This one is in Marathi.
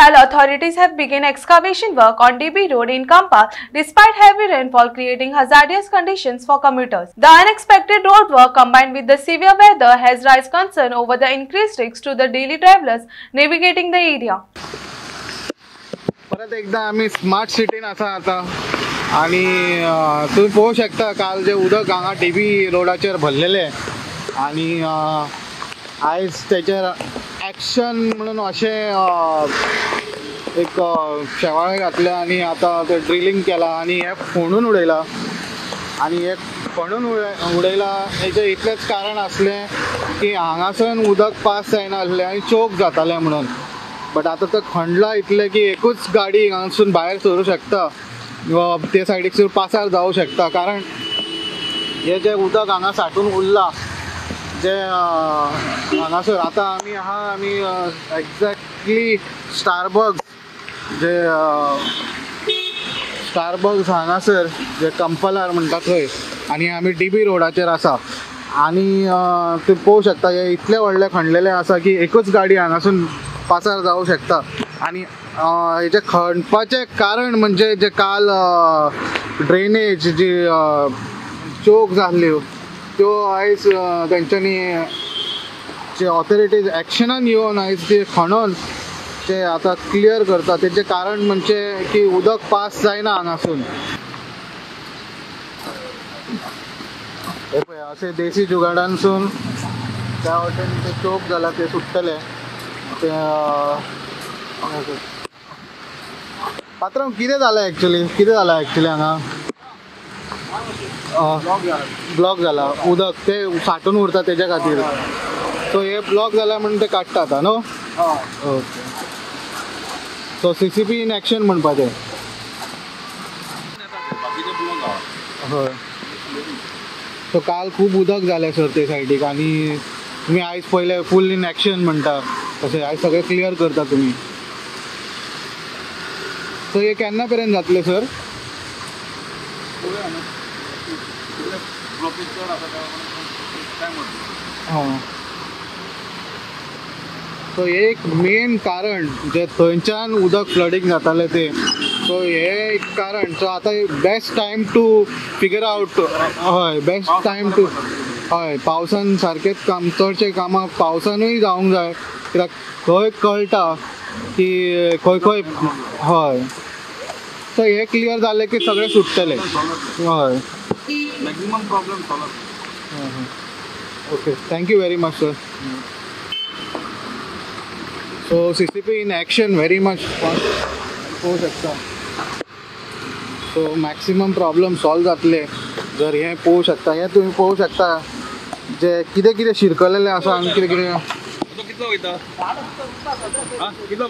Meanwhile, authorities have begun excavation work on DB Road in Kampa despite heavy rainfall creating hazardous conditions for commuters. The unexpected road work combined with the severe weather has raised concern over the increased risks to the daily travelers navigating the area. परत एकदा आम्ही स्मार्ट सिटीन आसा आता आणि तुम्ही पळोवंक शकता काल जे उदक हांगा DB रोडाचेर भरलेले आणि आयज तेचेर एक्शन म्हणून अशें एक शेवाळे घातले आणि आता ते ड्रिलिंग केला आणि हे फोडून उडयला आणि हे फोडून उडयला हेजें इतलेंच कारण आसलें की हांगासून उदक पास जायना आसलें आनी चोक जातालें म्हणून. बट आता तो खणला इतले की एकूच गाडी हांगासून भायर सरूंक शकता वा ते सायडीक पासार जावंक शकता कारण हे जे उदक हांगा सांठून उरला जे हांगासर आता आमी एक्झॅक्टली स्टारबक्स हांगासर जे कंपलार म्हणटा थंय आनी आमी DB रोडाचेर आसा आनी तुम्ही पळोवंक शकता हे इतले व्हडले खणलेले आसा की एकूच गाडी हांगासून पासार जावंक शकता आणि हेजे खणपाचें कारण म्हणजे जे काल ड्रेनेज जी चोक जाल्ल्यो त्यो आयज तेंच्यांनी जे ऑथॉरिटीज एक्शनान येवन आयज ते खणून ते आतां क्लियर करता. तेजें कारण म्हणजे की उदक पास जायना हांगासून. हे पळय अशें देशी जुगाडांसून त्या वाटेन ते चोक जाला ते सुट्टले. पात्रांव कितें जालें एक्चुअली हांगा ब्लॉक जाला उदक ते सांठून उरता तेज्या खातीर सो हे ब्लॉक जाला म्हणून ते काडटात न्हू. Okay so CCP in action म्हणपाचें. हय सो काल खूब उदक जालें सर ते सायडीक आनी तुमी आयज पयले फूल इन एक्शन म्हणटा तशें आयज सगळें क्लियर करता तुमी. सो हे केन्ना पर्यंत जातलें सर? सो हे एक मेन कारण जे थंयच्यान उदक फ्लडिंग जातालें ते सो हे एक कारण. सो आतां best time to figure out. हय बेस्ट टायम टू हय पावसान सारकेंच काम चडशें कामां पावसानूय जावंक जाय कित्याक खंय कळटा की खंय हय. सो हे क्लियर जालें की सगळें सुट्टलें. हय maximum problem solve. Okay thank you very much sir. So CCP in action very much पळोवंक शकता. सो मॅक्सिमम प्रॉब्लेम सॉल्व जातले जर हे पळोवंक शकता. हे तुमी पळोवंक शकता जे कितें कितें शिरकलेलें आसा आनी कितें कितें कितलो वयता कितलो